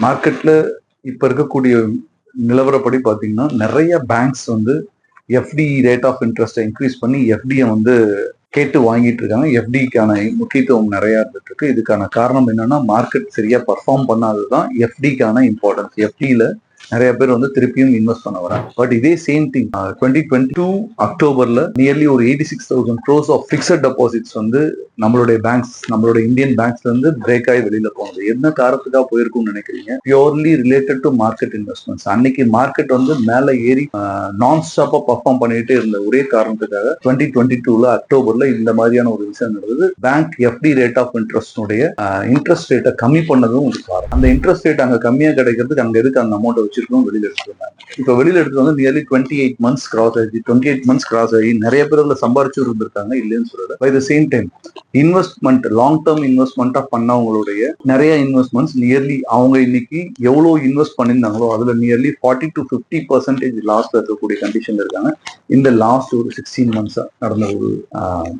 மார்க்கெட்ல இப்ப இருக்கக்கூடிய நிலவரப்படி பாத்தீங்கன்னா நிறைய பேங்க்ஸ் வந்து FD rate of interest increase பண்ணி எஃப்டியை வந்து கேட்டு வாங்கிட்டு இருக்காங்க. எஃப்டிக்கான முக்கியத்துவம் நிறைய இருந்துட்டு இருக்கு. இதுக்கான காரணம் என்னன்னா மார்க்கெட் சரியா பர்ஃபார்ம் பண்ணாததுதான் எஃப்டிக்கான இம்பார்ட்டன்ஸ். எஃப்டில நிறைய பேர் வந்து திருப்பியும் இன்வெஸ்ட் பண்ண வராங்க. பட் இதே சேம் திங் 2022 அக்டோபர்ல நியர்லி ஒரு 86,000 crores ஆஃப் பிக்சட் டெபாசிட்ஸ் வந்து நம்மளுடைய பேங்க்ஸ், நம்மளுடைய இந்தியன் பேங்க்ஸ்ல இருந்து பிரேக் ஆகி வெளியில போனது. என்ன காரணத்துக்காக போயிருக்கும்னு நினைக்கிறீங்க? Purely related to market investments. அன்னைக்கு மார்க்கெட் வந்து மேல ஏறி நான் ஸ்டாப்பா பர்ஃபார்ம் பண்ணிட்டு இருந்த ஒரே காரணத்துக்காக 2022 அக்டோபர்ல இந்த மாதிரியான ஒரு விஷயம் நடந்தது. Bank FD rate of interest ரேட்டை கம்மி பண்ணதும் ஒரு காரணம். அந்த இன்ட்ரெஸ்ட் ரேட் அங்க கம்மியா கிடைக்கிறதுக்கு அங்க எதுக்கு அந்த அமௌண்ட் வச்சிருக்கோம் வெளியில எடுத்துருந்தாங்க. இப்ப வெளியில எடுத்து வந்து நியர்லி 28 months கிராஸ் ஆகி 28 months கிராஸ் ஆகி நிறைய பேர் அதுல சம்பாரிச்சு இருந்திருக்காங்க, இல்லைன்னு சொல்லல. By the same time investment, long term இன்வெஸ்ட்மெண்டா பண்ணவங்களுடைய நிறைய இன்வெஸ்ட்மெண்ட்ஸ் நியர்லி அவங்க இன்னைக்கு எவ்வளவு இன்வெஸ்ட் பண்ணியிருந்தாங்களோ அதுல நியர்லி 40 to 50% லாஸ்ல இருக்கக்கூடிய கண்டிஷன்ல இருக்காங்க. இந்த லாஸ்ட் ஒரு 16 months நடந்த ஒரு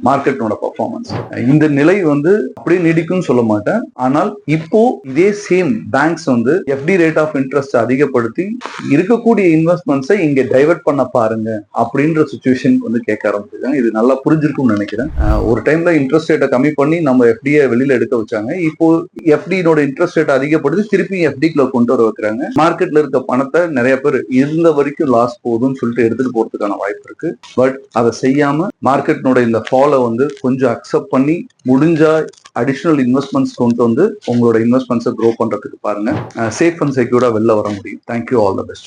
மார்க்கெட்டோட பர்ஃபார்மன்ஸ். இந்த நிலை வந்து அப்படியே நீடிக்கும்னு சொல்ல மாட்டேன். ஆனால் இப்போ இதே சேம் பேங்க்ஸ் வந்து எஃப்டி ரேட் ஆஃப் இன்ட்ரெஸ்ட் அதிகப்படுத்தி இருக்கக்கூடிய இன்வெஸ்ட்மெண்ட்ஸை இங்க டைவர்ட் பண்ண பாருங்க அப்படின்ற சுச்சுவேஷன் வந்து கேட்க ஆரம்பிச்சிருக்காங்க. இது நல்லா புரிஞ்சிருக்கும்னு நினைக்கிறேன். ஒரு டைம்ல இன்ட்ரெஸ்ட் ரேட்டை கம்மி பண்ணி நம்ம எஃப்டியை வெளியில எடுக்க வச்சாங்க. இப்போ எஃப்டியோட இன்ட்ரெஸ்ட் ரேட் அதிகப்படுத்தி திருப்பி எஃப்டிக்குள்ள கொண்டு வர வைக்கிறாங்க. மார்க்கெட்ல இருக்க பணத்தை நிறைய பேர் இருந்த வரைக்கும் லாஸ் போகுதுன்னு சொல்லிட்டு எடுத்துட்டு போறதுக்கான வாய்ப்பு இருக்கு. பட் அதை செய்யாம மார்க்கெட்னோட இந்த ஃபாலை வந்து கொஞ்சம் அக்செப்ட் பண்ணி முடிஞ்சா அடிஷனல் இன்வெஸ்ட்மெண்ட்ஸ் கொண்டு வந்து உங்களோட இன்வெஸ்ட்மெண்ட்ஸை க்ரோ பண்றதுக்கு பாருங்க. சேஃப் அண்ட் செக்யூர்டா வெளில வர முடியும். Thank you, all the best.